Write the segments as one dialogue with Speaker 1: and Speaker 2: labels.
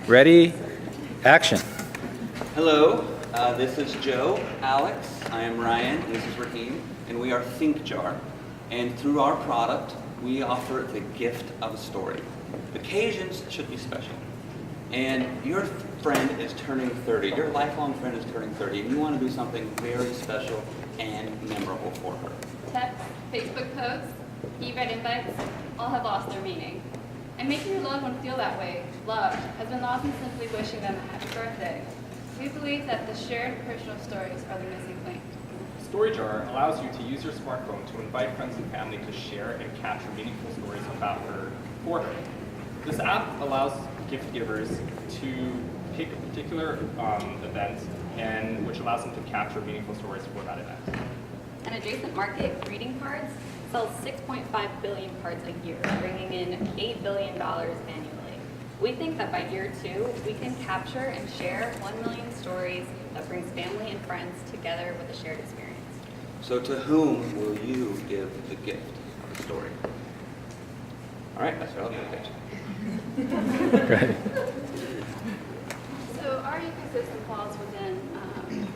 Speaker 1: Ready? Action.
Speaker 2: Hello, this is Joe, Alex, I am Ryan, and this is Raheem, and we are ThinkJar. And through our product, we offer the gift of a story. Occasions should be special. And your friend is turning 30, your lifelong friend is turning 30, and you want to do something very special and memorable for her.
Speaker 3: Texts, Facebook posts, e-read invites, all have lost their meaning. And making your loved one feel that way, loved, has been lost in simply wishing them a happy birthday. We believe that the shared personal stories are the missing link.
Speaker 4: StoryJar allows you to use your smartphone to invite friends and family to share and capture meaningful stories about her for her. This app allows gift givers to pick a particular event, and which allows them to capture meaningful stories for that event.
Speaker 5: An adjacent market, greeting cards, sells 6.5 billion cards a year, bringing in $8 billion annually. We think that by year 2, we can capture and share 1 million stories that brings family and friends together with a shared experience.
Speaker 2: So to whom will you give the gift of a story? All right, that's what I'll do.
Speaker 1: Ready?
Speaker 3: So our ecosystem falls within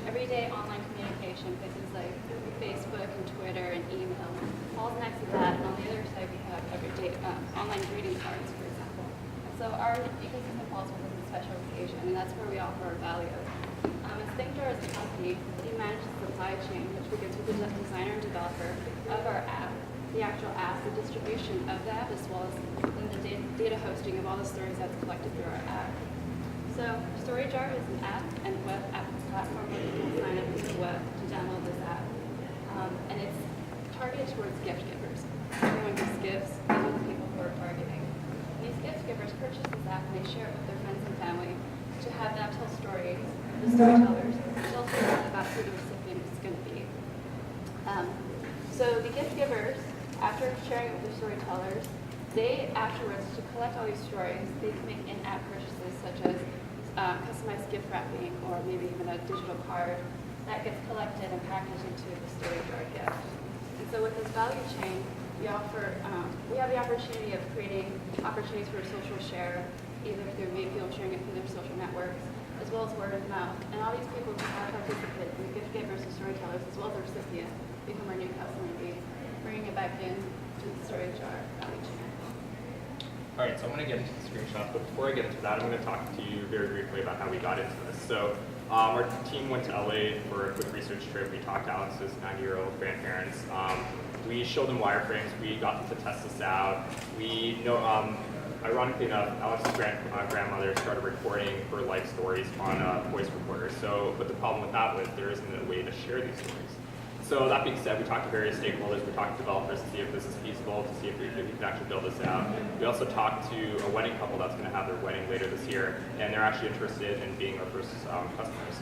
Speaker 3: everyday online communication, places like Facebook and Twitter and email. Falls next to that, and on the other side we have everyday online greeting cards, for example. So our ecosystem falls within a special occasion, and that's where we offer our value. As ThinkJar as a company, we manage the supply chain, which begins with the designer and developer of our app, the actual app, the distribution of the app, as well as the data hosting of all the stories that's collected through our app. So StoryJar is an app and web app platform where people can sign up through the web to download this app. And it's targeted towards gift givers. Everyone gives gifts, these are the people who are targeting. And these gift givers purchase this app and they share it with their friends and family to have them tell stories, the storytellers, tell stories about who the recipient is going to be. So the gift givers, after sharing it with the storytellers, they afterwards, to collect all these stories, they can make in-app purchases such as customized gift wrapping or maybe even a digital card that gets collected and packaged into the StoryJar gift. And so with this value chain, we have the opportunity of creating opportunities for social share, either through maybe people sharing it through their social networks, as well as word of mouth. And all these people who are participants, the gift givers and storytellers, as well as the recipients, become our new customer base, bringing it back in to the StoryJar value chain.
Speaker 4: All right, so I'm going to get into the screenshots, but before I get into that, I'm going to talk to you very briefly about how we got into this. So our team went to LA for a quick research trip. We talked to Alex's 90-year-old grandparents. We showed them wireframes. We got them to test this out. We know, ironically enough, Alex's grandmother started recording her life stories on a voice recorder. So, but the problem with that was there isn't a way to share these stories. So that being said, we talked to various stakeholders. We talked to developers to see if this is feasible, to see if we can actually build this out. We also talked to a wedding couple that's going to have their wedding later this year, and they're actually interested in being our first customers.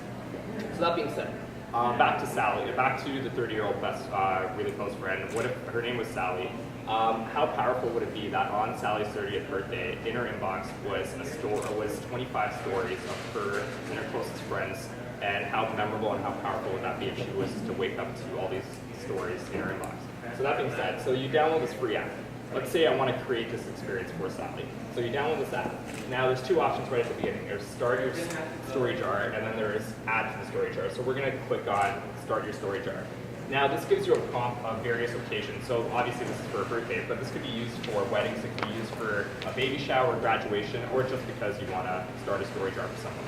Speaker 4: So that being said, back to Sally, back to the 30-year-old best, really close friend. What if her name was Sally? How powerful would it be that on Sally's 30th birthday, in her inbox was 25 stories of her and her closest friends? And how memorable and how powerful would that be if she was to wake up to all these stories in her inbox? So that being said, so you download this free app. Let's say I want to create this experience for Sally. So you download this app. Now there's two options right at the beginning. There's start your StoryJar, and then there's add to the StoryJar. So we're going to click on start your StoryJar. Now this gives you a prompt of various occasions. So obviously this is for a birthday, but this could be used for weddings, it could be used for a baby shower, graduation, or just because you want to start a StoryJar for someone.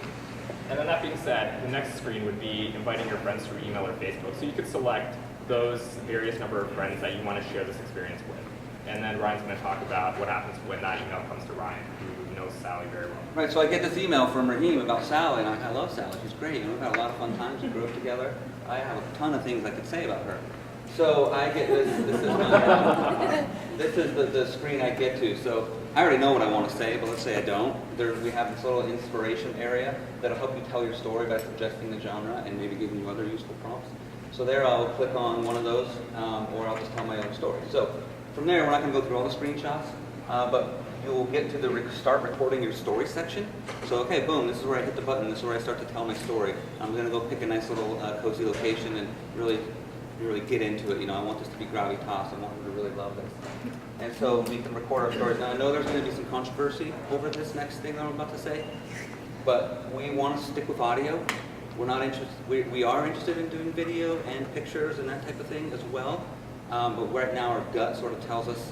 Speaker 4: And then that being said, the next screen would be inviting your friends through email or Facebook. So you could select those various number of friends that you want to share this experience with. And then Ryan's going to talk about what happens when that email comes to Ryan, who knows Sally very well.
Speaker 2: Right, so I get this email from Raheem about Sally, and I love Sally. She's great. We've had a lot of fun times. We grew up together. I have a ton of things I could say about her. So I get this. This is the screen I get to. So I already know what I want to say, but let's say I don't. We have this little inspiration area that'll help you tell your story by suggesting the genre and maybe giving you other useful prompts. So there I'll click on one of those, or I'll just tell my own story. So from there, we're not going to go through all the screenshots, but you'll get to the start recording your story section. So okay, boom, this is where I hit the button. This is where I start to tell my story. I'm going to go pick a nice little cozy location and really really get into it. You know, I want this to be gravitas. I want them to really love this. And so we can record our stories. Now I know there's going to be some controversy over this next thing that I'm about to say, but we want to stick with audio. We're not interested. We are interested in doing video and pictures and that type of thing as well. But right now our gut sort of tells us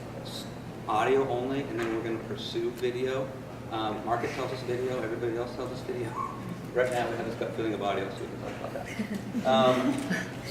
Speaker 2: audio only, and then we're going to pursue video. Market tells us video. Everybody else tells us video. Right now we have this gut feeling of audio, so we can talk about that.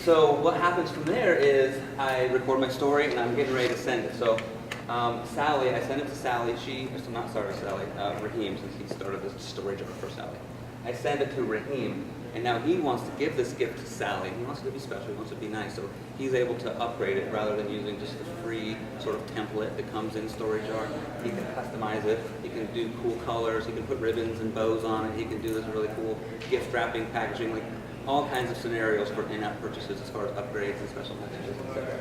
Speaker 2: So what happens from there is I record my story and I'm getting ready to send it. So Sally, I send it to Sally. Raheem, since he started this story jar for Sally. I send it to Raheem, and now he wants to give this gift to Sally. He wants it to be special, he wants it to be nice, so he's able to upgrade it rather than using just the free sort of template that comes in Story Jar. He can customize it, he can do cool colors, he can put ribbons and bows on it, he can do this really cool gift wrapping, packaging, like all kinds of scenarios for in-app purchases as far as upgrades and special messages, etc.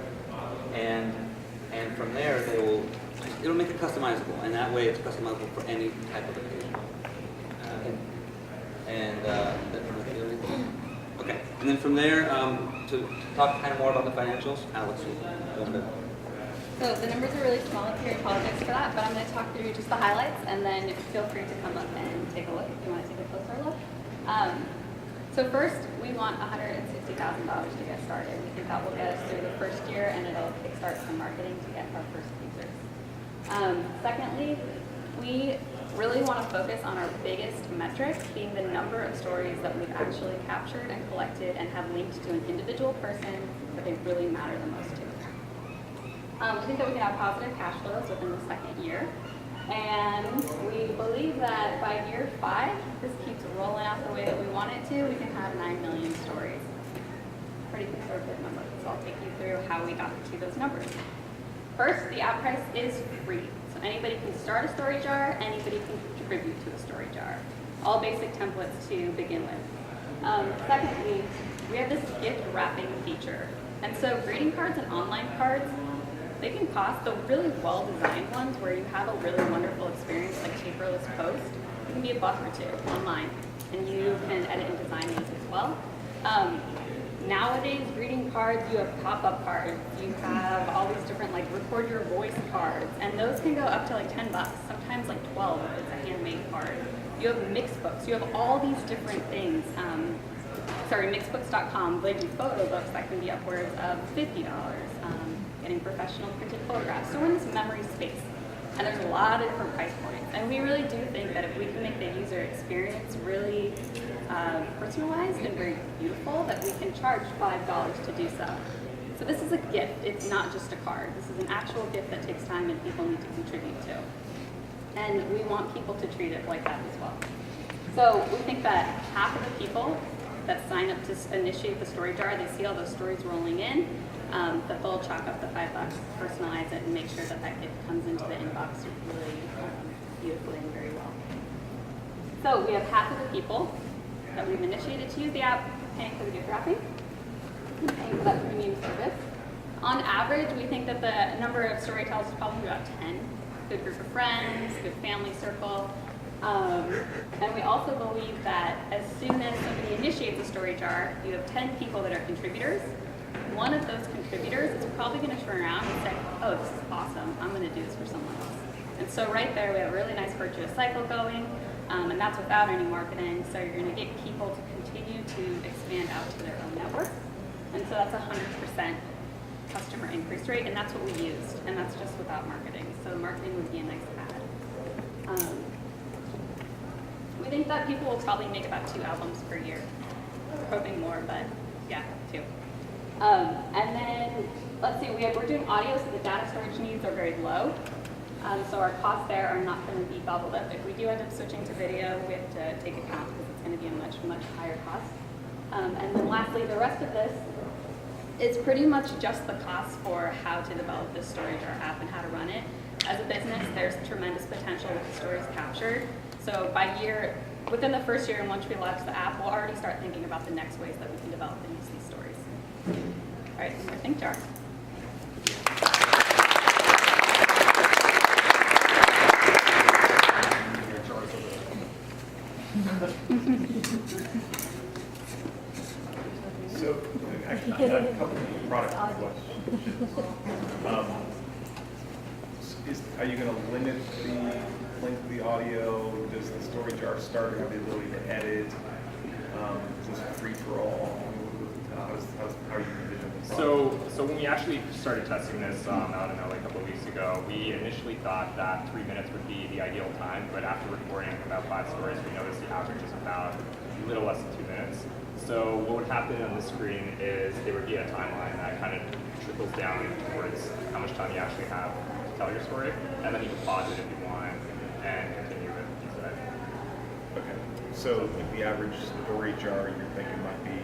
Speaker 2: And from there, it'll make it customizable, and that way it's customizable for any type of occasion. Okay, and then from there, to talk kind of more about the financials, Alex will jump in.
Speaker 5: So the numbers are really small up here, I apologize for that, but I'm going to talk through just the highlights, and then feel free to come up and take a look if you want to take a closer look. So first, we want $160,000 to get started. We think that will get us through the first year, and it'll kickstart some marketing to get our first users. Secondly, we really want to focus on our biggest metric, being the number of stories that we've actually captured and collected and have linked to an individual person that they really matter the most to. We think that we can have positive cash flows within the second year. And we believe that by year 5, this keeps rolling out the way that we want it to, we can have 9 million stories. Pretty conservative number, so I'll take you through how we got to those numbers. First, the app price is free. So anybody can start a story jar, anybody can contribute to a story jar. All basic templates to begin with. Secondly, we have this gift wrapping feature. And so greeting cards and online cards, they can cost, the really well-designed ones where you have a really wonderful experience like paperless post, it can be $1 or $2 online. And you can edit and design these as well. Nowadays, greeting cards, you have pop-up cards, you have all these different like record your voice cards, and those can go up to like $10, sometimes like 12 if it's a handmade card. You have mixed books, you have all these different things. Mixbooks.com, they do photo books that can be upwards of $50, getting professional printed photographs. So we're in this memory space, and there's a lot of different price points. And we really do think that if we can make the user experience really personalized and very beautiful, that we can charge $5 to do so. So this is a gift, it's not just a card. This is an actual gift that takes time and people need to contribute to. And we want people to treat it like that as well. So we think that half of the people that sign up to initiate the story jar, they see all those stories rolling in, that they'll chalk up the $5, personalize it, and make sure that that gift comes into the inbox really beautifully and very well. So we have half of the people that we've initiated to use the app paying for the gift wrapping, and paying for that premium service. On average, we think that the number of storytellers is probably about 10. Good group of friends, good family circle. And we also believe that as soon as somebody initiates a story jar, you have 10 people that are contributors. One of those contributors is probably going to turn around and say, oh, this is awesome, I'm going to do this for someone else. And so right there, we have a really nice virtuous cycle going, and that's without any marketing. So you're going to get people to continue to expand out to their own network. And so that's 100% customer increase rate, and that's what we used, and that's just without marketing. So marketing would be a nice add. We think that people will probably make about 2 albums per year. We're hoping more, but yeah, 2. And then, let's see, we're doing audio, so the data storage needs are very low. So our costs there are not going to be gobbled up. If we do end up switching to video, we have to take account because it's going to be a much, much higher cost. And then lastly, the rest of this is pretty much just the cost for how to develop this story jar app and how to run it. As a business, there's tremendous potential with the stories captured. So within the first year and once we launch the app, we'll already start thinking about the next ways that we can develop and use these stories. All right, one more think jar.
Speaker 6: So actually, I have a couple of product questions. Are you going to limit the length of the audio? Does the story jar starter have the ability to edit? Is this a free for all? How are you envisioning this?
Speaker 4: So when we actually started testing this out in LA a couple of weeks ago, we initially thought that 3 minutes would be the ideal time, but after recording about 5 stories, we noticed the average is about a little less than 2 minutes. So what would happen on the screen is there would be a timeline that kind of trickles down towards how much time you actually have to tell your story, and then you can pause it if you want and continue it instead.
Speaker 6: Okay. So the average story jar you're thinking might be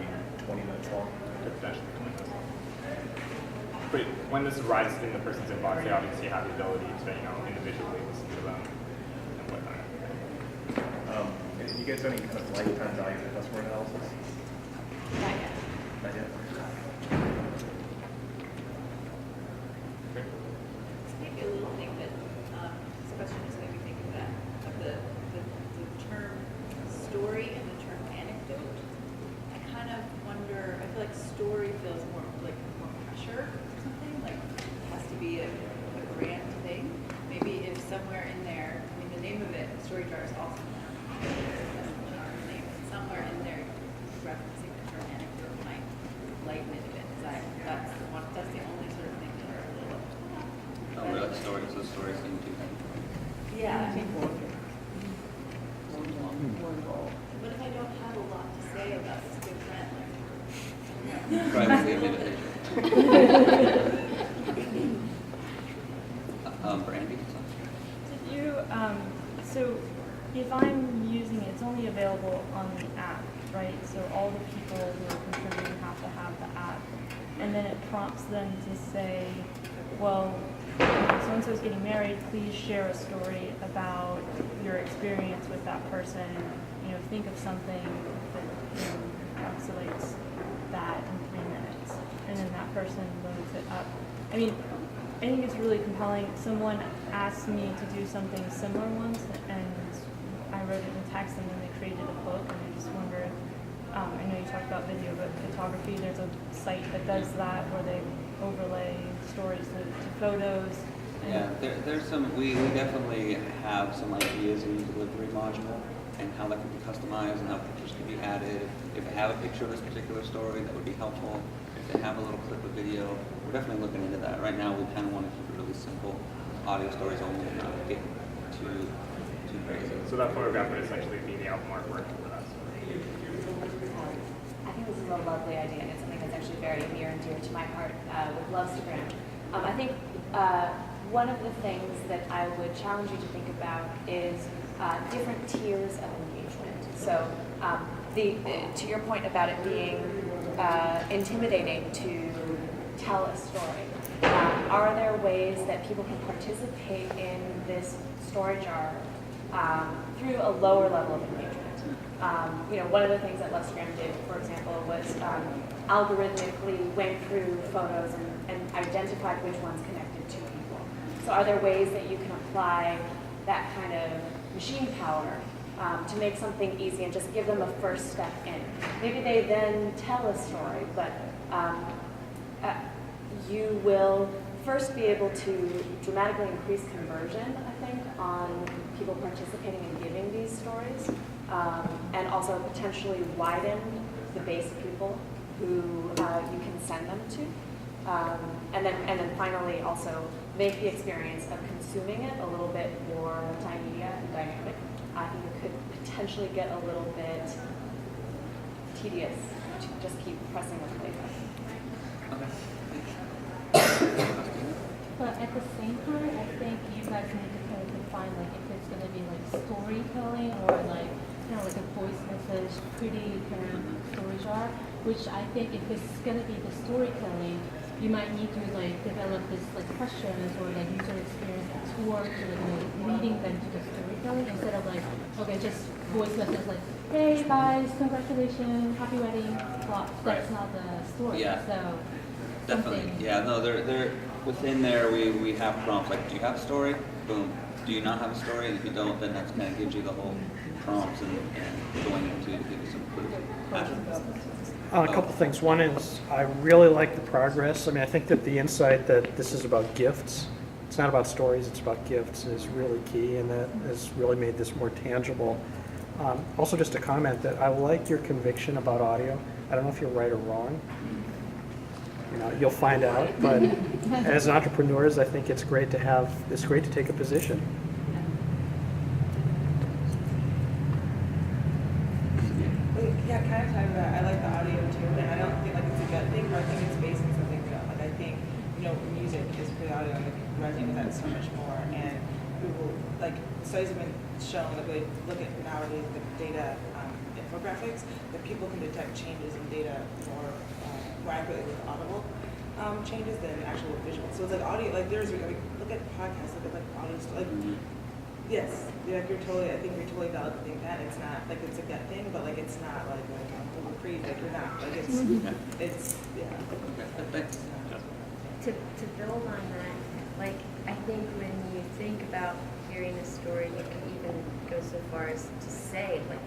Speaker 6: 20 minutes long?
Speaker 4: Potentially 20 minutes. But when this arrives in the person's inbox, they obviously have the ability to, individually listen to them and whatnot.
Speaker 6: You guys any kind of lifetime value of customer analysis?
Speaker 5: Not yet.
Speaker 6: Not yet.
Speaker 4: Okay.
Speaker 7: Maybe a little thing that this question is maybe thinking that of the term story and the term anecdote. I kind of wonder. I feel like story feels more pressure or something. Like it has to be a grand thing. Maybe if somewhere in there, I mean, the name of it, Story Jar, is awesome. Name, somewhere in there, referencing the term anecdote might lighten it a bit. That's the only sort of thing that are a little.
Speaker 2: Oh, really? Stories, so stories seem to
Speaker 7: Yeah, I mean, what if I don't have a lot to say about this good friend?
Speaker 2: privacy of invitation. Brandy?
Speaker 8: Did you, so if I'm using it, it's only available on the app, right? So all the people who are contributing have to have the app. And then it prompts them to say, well, so-and-so is getting married, please share a story about your experience with that person. Think of something that encapsulates that in 3 minutes. And then that person loads it up. I mean, I think it's really compelling. Someone asked me to do something similar once, and I wrote it in text, and then they created a book, and I just wondered, I know you talked about video, but photography, there's a site that does that where they overlay stories to photos.
Speaker 2: Yeah, there's some, we definitely have some ideas in the delivery module and how that can be customized and how pictures can be added. If they have a picture of this particular story, that would be helpful. If they have a little clip of video, we're definitely looking into that. Right now, we kind of want to keep it really simple, audio stories only, and not get too crazy.
Speaker 4: So that photograph would essentially be the album artwork for that story.
Speaker 9: I think this is a lovely idea, and it's something that's actually very near and dear to my heart with Lovestagram. I think one of the things that I would challenge you to think about is different tiers of engagement. So to your point about it being intimidating to tell a story, are there ways that people can participate in this story jar through a lower level of engagement? One of the things that Lovestagram did, for example, was algorithmically went through photos and identified which ones connected to people. So are there ways that you can apply that kind of machine power to make something easy and just give them a first step in? Maybe they then tell a story, but you will first be able to dramatically increase conversion, I think, on people participating and giving these stories, and also potentially widen the base of people who you can send them to. And then finally also make the experience of consuming it a little bit more multimedia and dynamic. I think it could potentially get a little bit tedious to just keep pressing the play button.
Speaker 10: But at the same time, I think you guys need to kind of define if it's going to be storytelling or like a voice message, pretty kind of story jar. Which I think if it's going to be the storytelling, you might need to develop this questions or user experience tour to leading them to the storytelling instead of just voice message hey guys, congratulations, happy wedding. Well, that's not the story.
Speaker 2: Yeah.
Speaker 10: So
Speaker 2: Definitely.
Speaker 10: something.
Speaker 2: Yeah, no, they're within there we have prompts do you have a story? Boom. Do you not have a story? And if you don't, then that kind of gives you the whole prompts and going into maybe some clues.
Speaker 11: A couple things. One is I really like the progress. I mean, I think that the insight that this is about gifts, it's not about stories, it's about gifts, is really key, and that has really made this more tangible. Also, just a comment that I like your conviction about audio. I don't know if you're right or wrong. You know, you'll find out. But as entrepreneurs, I think it's great to take a position.
Speaker 12: Yeah, kind of talking about, I like the audio too, and I don't think like it's a good thing, but I think it's based on something real. Like I think, music is pretty audio, and I can resonate with that so much more. And people, like, studies have been shown that they look at nowadays the data infographics, that people can detect changes in data more accurately with audible changes than actual visual. So it's like audio, like there's, like, look at podcasts, look at like audio, like, yes, I think you're totally valid to think that. It's not like it's a gut thing, but like it's not like a reprieve, like you're not, like it's, yeah.
Speaker 13: To build on that, like I think when you think about hearing a story, you can even go so far as to say, like,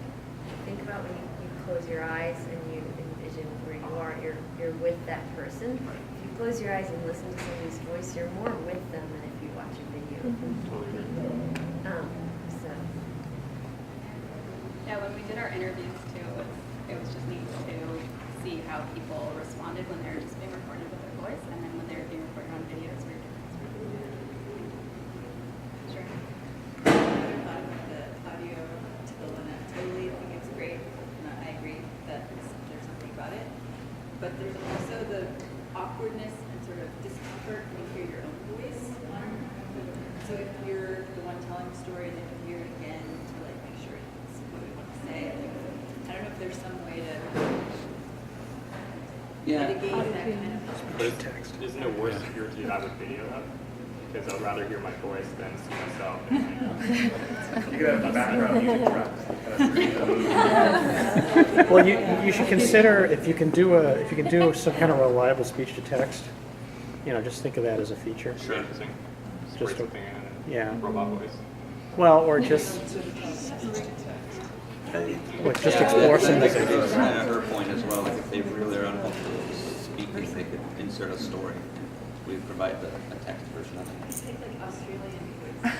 Speaker 13: think about when you close your eyes and you envision where you are, you're with that person. If you close your eyes and listen to somebody's voice, you're more with them than if you watch a video. So.
Speaker 3: Yeah, when we did our interviews too, it was just neat to see how people responded when they were just being recorded with their voice, and then when they were being recorded on video, it's very different. Sure.
Speaker 7: I thought about the audio to build on that. Totally think it's great, and I agree that there's something about it. But there's also the awkwardness and sort of discomfort when you hear your own voice. So if you're the one telling the story and then you hear it again to like make sure it's what you want to say, I don't know if there's some way to mitigate that kind of
Speaker 11: Text.
Speaker 4: Isn't it worse if you were to do that with video though? Because I'd rather hear my voice than see myself.
Speaker 6: You could have the background music tracks.
Speaker 11: Well, you should consider if you can do some kind of reliable speech to text. Just think of that as a feature.
Speaker 4: Sure. Interesting. Just
Speaker 11: Just
Speaker 4: write something in and
Speaker 11: yeah.
Speaker 4: robot voice.
Speaker 11: Well, or just explore some
Speaker 2: That's kind of her point as well. Like if they really are uncomfortable speaking, they could insert a story. We provide a text version of it.
Speaker 7: take like Australian voice.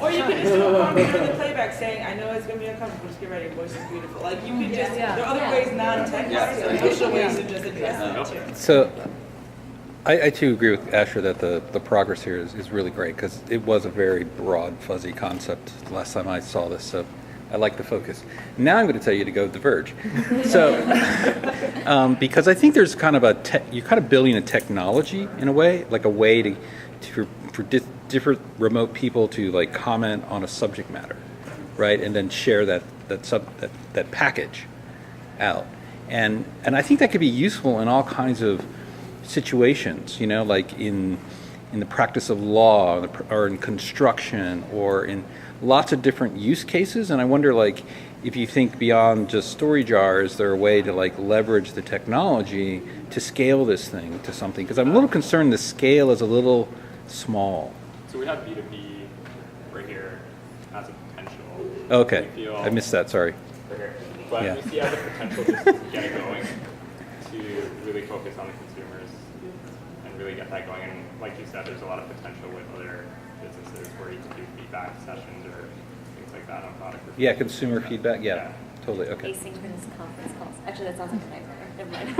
Speaker 12: Or you can just do a comment during the playback saying, I know it's going to be uncomfortable, just get ready, your voice is beautiful. Like you could just, there are other ways, non-text, social ways to just address that too.
Speaker 1: So I too agree with Asher that the progress here is really great because it was a very broad, fuzzy concept the last time I saw this. So I like the focus. Now I'm going to tell you to go diverge. So because I think there's kind of you're kind of building a technology in a way, like a way for different remote people to like comment on a subject matter, right, and then share that package out, and I think that could be useful in all kinds of situations, like in the practice of law or in construction or in lots of different use cases. And I wonder, like, if you think beyond just story jar, is there a way to like leverage the technology to scale this thing to something? Because I'm a little concerned the scale is a little small.
Speaker 4: So we have B2B right here as a potential.
Speaker 1: Okay,
Speaker 4: We feel,
Speaker 1: I missed that, sorry.
Speaker 4: right here. But
Speaker 1: Yeah.
Speaker 4: we see as a potential just to get it going, to really focus on the consumers and really get that going. And like you said, there's a lot of potential with other businesses where you can do feedback sessions or things like that on product reviews.
Speaker 1: Yeah, consumer feedback, yeah, totally, okay.
Speaker 5: Asynchronous conference calls. Actually, that sounds like a nightmare. Never mind.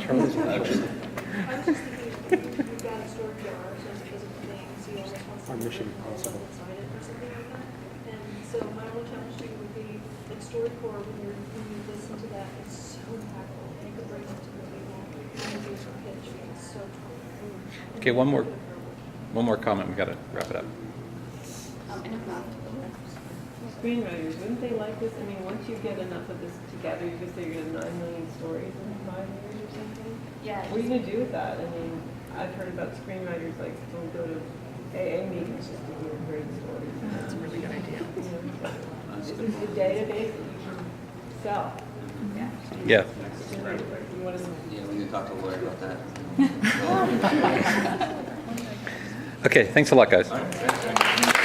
Speaker 11: Charlie's
Speaker 14: I was just thinking, you've got a storage jar, so it's a physical thing, so you almost want
Speaker 11: Our mission
Speaker 14: something
Speaker 11: impossible.
Speaker 14: inside it or something like that. And so my only challenge to you would be, like StoryCorps, when you listen to that, it's so impactful, and you could bring it to the table, and you do some pitch, it's so tough.
Speaker 1: Okay, one more comment, we got to wrap it up.
Speaker 3: And if not,
Speaker 15: Screenwriters, wouldn't they like this? I mean, once you get enough of this together, you could say you're going to have 9 million stories in 5 years or something?
Speaker 3: yeah.
Speaker 15: What are you going to do with that? I mean, I've heard about screenwriters like don't go to AA meetings just to hear great stories.
Speaker 11: That's a really good idea.
Speaker 15: This is the database that you can sell.
Speaker 1: Yeah.
Speaker 15: You want to
Speaker 2: Yeah, we need to talk to a lawyer about that.
Speaker 1: Okay, thanks a lot, guys.
Speaker 6: All right, thanks.